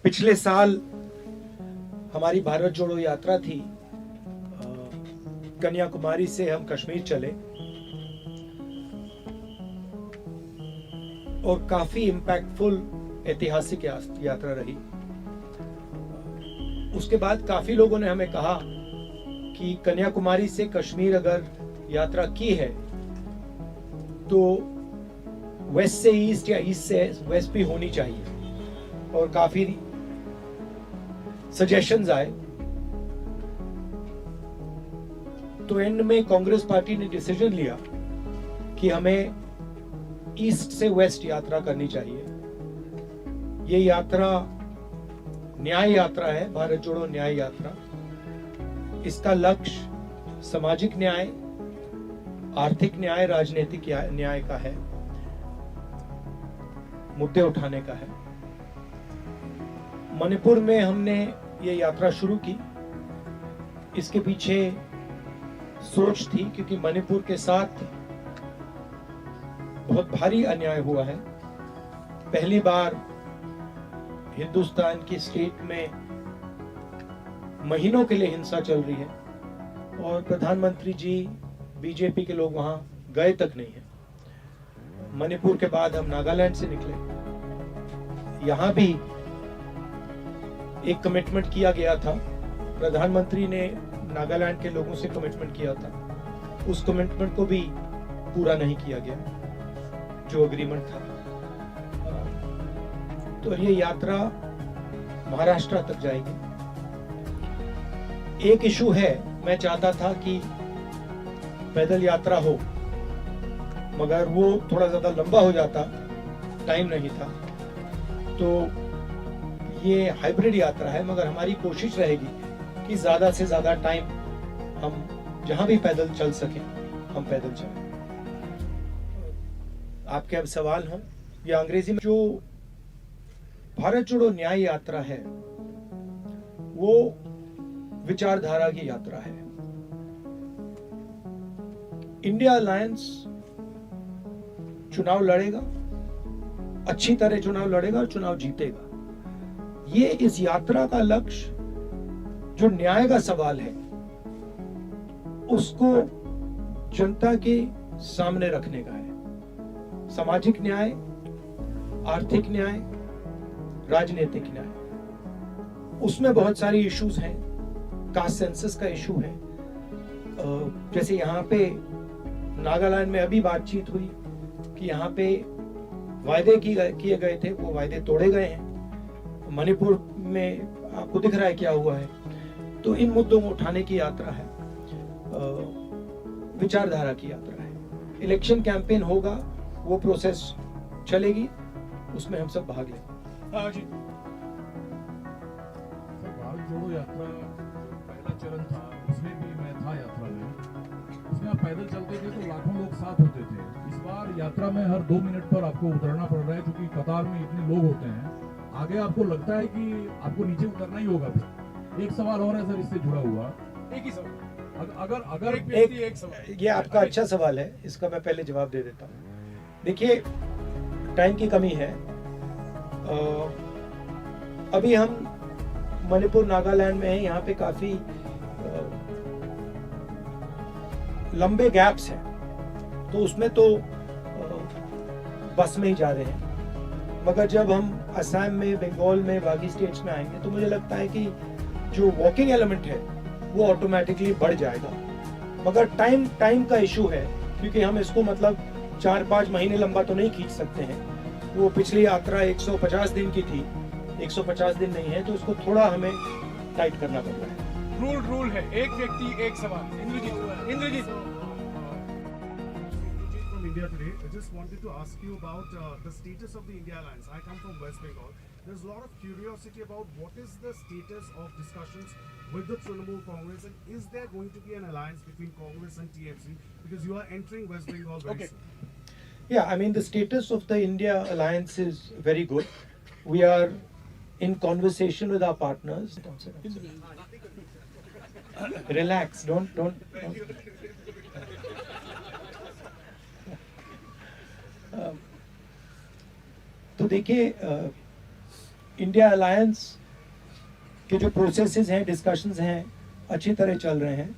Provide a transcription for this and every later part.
पिछले साल हमारी भारत जोड़ो यात्रा थी। कन्याकुमारी से हम कश्मीर चले और काफी इम्पैक्टफुल ऐतिहासिक यात्रा रही। उसके बाद काफी लोगों ने हमें कहा कि कन्याकुमारी से कश्मीर अगर यात्रा की है तो वेस्ट से ईस्ट या ईस्ट से वेस्ट भी होनी चाहिए, और काफी सजेशंस आए। तो एंड में कांग्रेस पार्टी ने डिसीजन लिया कि हमें ईस्ट से वेस्ट यात्रा करनी चाहिए। ये यात्रा न्याय यात्रा है, भारत जोड़ो न्याय यात्रा। इसका लक्ष्य सामाजिक न्याय, आर्थिक न्याय, राजनीतिक न्याय का है, मुद्दे उठाने का है। मणिपुर में हमने ये यात्रा शुरू की। इसके पीछे सोच थी क्योंकि मणिपुर के साथ बहुत भारी अन्याय हुआ है। पहली बार हिंदुस्तान की स्टेट में महीनों के लिए हिंसा चल रही है और प्रधानमंत्री जी, बीजेपी के लोग वहां गए तक नहीं है। मणिपुर के बाद हम नागालैंड से निकले। यहां भी एक कमिटमेंट किया गया था, प्रधानमंत्री ने नागालैंड के लोगों से कमिटमेंट किया था। उस कमिटमेंट को भी पूरा नहीं किया गया जो एग्रीमेंट था। तो ये यात्रा महाराष्ट्र तक जाएगी। एक इशू है, मैं चाहता था कि पैदल यात्रा हो, मगर वो थोड़ा ज्यादा लंबा हो जाता, टाइम नहीं था। तो ये हाइब्रिड यात्रा है, मगर हमारी कोशिश रहेगी कि ज्यादा से ज्यादा टाइम हम जहां भी पैदल चल सकें हम पैदल चलें। आपके अब सवाल हो या अंग्रेजी में, जो भारत जोड़ो न्याय यात्रा है वो विचारधारा की यात्रा है। इंडिया अलायंस चुनाव लड़ेगा, अच्छी तरह चुनाव लड़ेगा और चुनाव जीतेगा। ये इस यात्रा का लक्ष्य जो न्याय का सवाल है उसको जनता के सामने रखने का है। सामाजिक न्याय, आर्थिक न्याय, राजनीतिक न्याय, उसमें बहुत सारी इश्यूज हैं। कास्ट सेंसस का इशू है। जैसे यहाँ पे नागालैंड में अभी बातचीत हुई कि यहाँ पे वायदे किए गए थे, वो वायदे तोड़े गए हैं। मणिपुर में आपको दिख रहा है क्या हुआ है। तो इन मुद्दों को उठाने की यात्रा है, विचारधारा की यात्रा है। इलेक्शन कैंपेन होगा, वो प्रोसेस चलेगी, उसमें हम सब भाग लेंगे। हाँ जी। भारत जोड़ो यात्रा पहला चरण था, उसमें भी मैं था यात्रा में। उसमें आप पैदल चलते थे तो लाखों लोग साथ होते थे। इस बार यात्रा में हर 2 मिनट पर आपको उतरना पड़ रहा है, क्योंकि कतार में इतने लोग होते हैं। आगे आपको लगता है कि आपको नीचे उतरना ही होगा। फिर एक सवाल और है सर इससे जुड़ा हुआ, एक ही सवाल। अगर एक सवाल। ये आपका अच्छा सवाल है, इसका मैं पहले जवाब दे देता हूँ। देखिए, टाइम की कमी है। अभी हम मणिपुर नागालैंड में हैं, यहाँ पे काफी लंबे गैप्स हैं, तो उसमें तो बस में ही जा रहे हैं। मगर जब हम असम में, बंगाल में, बाकी स्टेट्स में आएंगे तो मुझे लगता है कि जो वॉकिंग एलिमेंट है वो ऑटोमेटिकली बढ़ जाएगा। मगर टाइम का इशू है, क्योंकि हम इसको मतलब 4-5 महीने लंबा तो नहीं खींच सकते हैं। वो पिछली यात्रा 150 दिन की थी, 150 दिन नहीं है, तो उसको थोड़ा हमें टाइट करना पड़ रहा है। रूल है, एक व्यक्ति एक सवाल। Indrajit from India today. I just wanted to ask you about the status of the India Alliance. I come from West Bengal. There's a lot of curiosity about what is the status of discussions with the Trinamool Congress, and is there going to be an alliance between Congress and TMC, because you are entering West Bengal very soon? Yeah, I mean, the status of the India alliance is very good. We are in conversation with our partners. Relax, don't. तो देखिए, India alliance के जो processes हैं, discussions हैं, अच्छी तरह चल रहे हैं।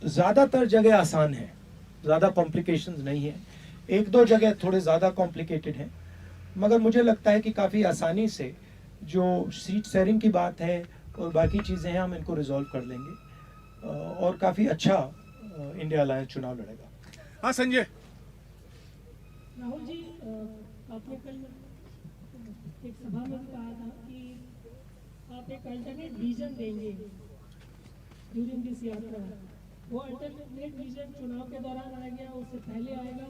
ज़्यादातर जगह आसान है, ज़्यादा कॉम्प्लिकेशंस नहीं है। एक दो जगह थोड़े ज़्यादा कॉम्प्लिकेटेड हैं, मगर मुझे लगता है कि काफ़ी आसानी से जो सीट शेयरिंग की बात है और बाकी चीज़ें हैं, हम इनको रिजॉल्व कर लेंगे और काफ़ी अच्छा इंडिया अलायंस चुनाव लड़ेगा। हाँ संजय। राहुल जी, आपने कल एक सभा में कहा था कि आप एक अल्टरनेट विजन देंगे ड्यूरिंग दिस यात्रा। वो अल्टरनेट विजन चुनाव के दौरान आ गया, उससे पहले आएगा?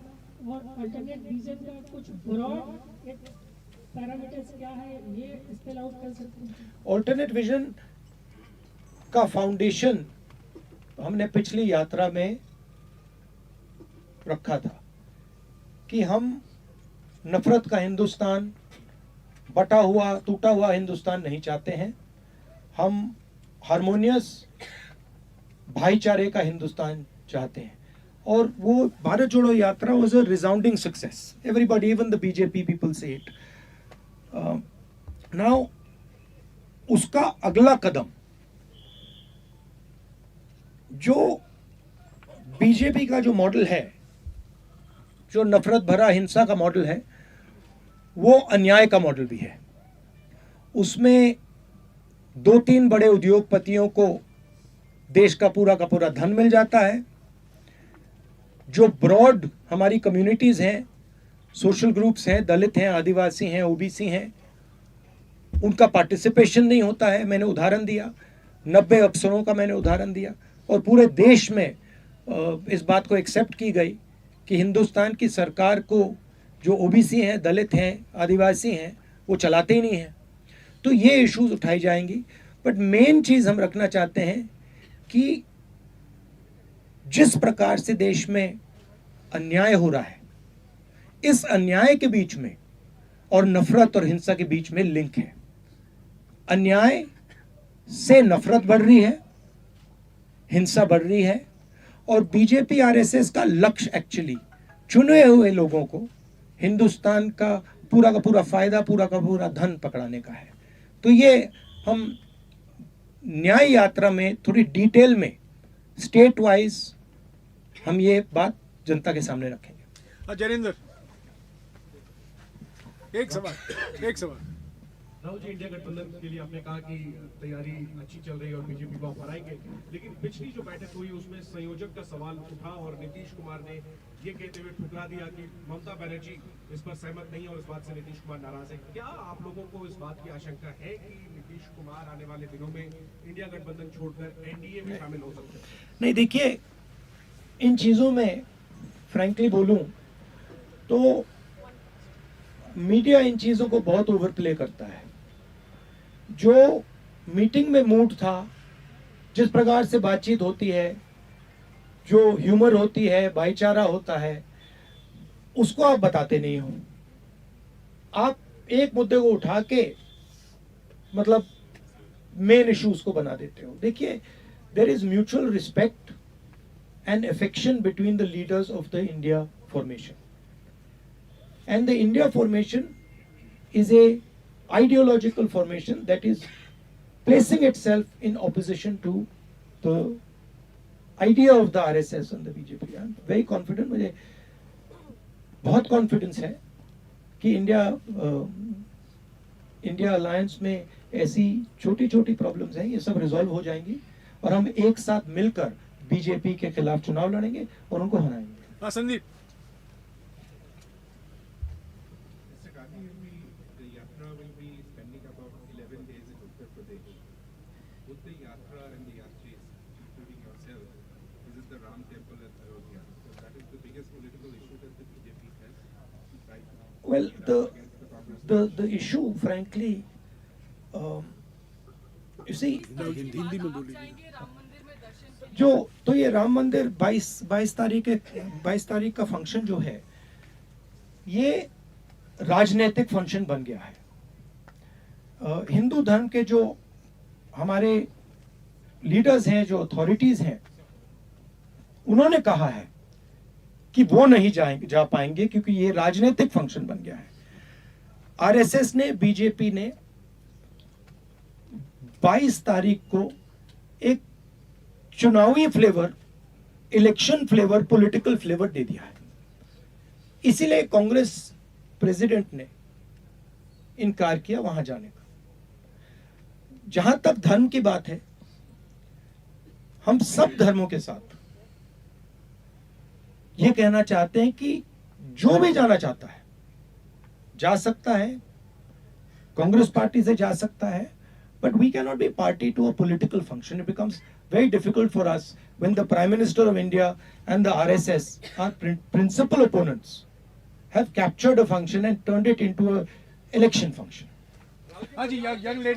और अल्टरनेट विजन का कुछ ब्रॉड एक पैरामीटर्स क्या है, ये स्पेल आउट कर सकते हैं? ऑल्टरनेट विजन का फाउंडेशन हमने पिछली यात्रा में रखा था कि हम नफरत का हिंदुस्तान, बटा हुआ टूटा हुआ हिंदुस्तान नहीं चाहते हैं। हम हार्मोनियस भाईचारे का हिंदुस्तान चाहते हैं। और वो भारत जोड़ो यात्रा was a resounding success. Everybody, even the BJP people से इट। नाउ उसका अगला कदम जो बीजेपी का जो मॉडल है, जो नफरत भरा हिंसा का मॉडल है, वो अन्याय का मॉडल भी है। उसमें दो तीन बड़े उद्योगपतियों को देश का पूरा धन मिल जाता है। जो ब्रॉड हमारी कम्युनिटीज हैं, सोशल ग्रुप्स हैं, दलित हैं, आदिवासी हैं, ओबीसी हैं, उनका पार्टिसिपेशन नहीं होता है। मैंने उदाहरण दिया, 90 अफसरों का मैंने उदाहरण दिया। और पूरे देश में इस बात को एक्सेप्ट की गई कि हिंदुस्तान की सरकार को जो ओबीसी हैं, दलित हैं, आदिवासी हैं, वो चलाते ही नहीं हैं। तो ये इश्यूज उठाई जाएंगी। बट मेन चीज़ हम रखना चाहते हैं कि जिस प्रकार से देश में अन्याय हो रहा है, इस अन्याय के बीच में और नफरत और हिंसा के बीच में लिंक है। अन्याय से नफरत बढ़ रही है, हिंसा बढ़ रही है। और बीजेपी आरएसएस का लक्ष्य एक्चुअली चुने हुए लोगों को हिंदुस्तान का पूरा फायदा, पूरा धन पकड़ाने का है। तो ये हम न्याय यात्रा में थोड़ी डिटेल में स्टेट वाइज हम ये बात जनता के सामने रखेंगे। जयेंद्र, एक सवाल। राहुल जी, इंडिया गठबंधन के लिए आपने कहा कि तैयारी अच्छी चल रही है और बीजेपी को आप हराएंगे, लेकिन पिछली जो बैठक हुई उसमें संयोजक का सवाल उठा और नीतीश कुमार ने ये कहते हुए ठुकरा दिया कि ममता बनर्जी इस पर सहमत नहीं है और इस बात से नीतीश कुमार नाराज है। क्या आप लोगों को इस बात की आशंका है कि नीतीश कुमार आने वाले दिनों में इंडिया गठबंधन छोड़कर एनडीए में शामिल हो सकते हैं? नहीं, देखिए, इन चीज़ों में फ्रैंकली बोलूं तो मीडिया इन चीज़ों को बहुत ओवरप्ले करता है। जो मीटिंग में मूड था, जिस प्रकार से बातचीत होती है, जो ह्यूमर होती है, भाईचारा होता है, उसको आप बताते नहीं हो। आप एक मुद्दे को उठा के मतलब मेन इश्यूज को बना देते हो। देखिए, there is mutual respect and affection between the leaders of the India formation. And the India formation is a ideological formation that is placing itself in opposition to the idea of the RSS and the BJP. I am very confident, मुझे बहुत confidence है कि India alliance में ऐसी छोटी छोटी problems हैं, ये सब रिजॉल्व हो जाएंगी और हम एक साथ मिलकर बीजेपी के खिलाफ चुनाव लड़ेंगे और उनको हराएंगे। हाँ Sandeep. Well, the issue, frankly, you see, Hindi में बोलिए। जो तो ये राम मंदिर 22 तारीख का फंक्शन जो है, ये राजनीतिक फंक्शन बन गया है। हिंदू धर्म के जो हमारे लीडर्स हैं, जो अथॉरिटीज हैं, उन्होंने कहा है कि वो नहीं जा पाएंगे क्योंकि ये राजनीतिक फंक्शन बन गया है। आरएसएस ने, बीजेपी ने 22 तारीख को एक चुनावी flavour, election flavour, political flavour दे दिया है। इसीलिए कांग्रेस प्रेसिडेंट ने इनकार किया वहां जाने का। जहां तक धर्म की बात है, हम सब धर्मों के साथ यह कहना चाहते हैं कि जो भी जाना चाहता है जा सकता है, कांग्रेस पार्टी से जा सकता है, but we cannot be party to a political function. It becomes very difficult for us when the Prime Minister of India and the RSS, our principal opponents, have captured a function and turned it into a election function. हाँ जी, young lady.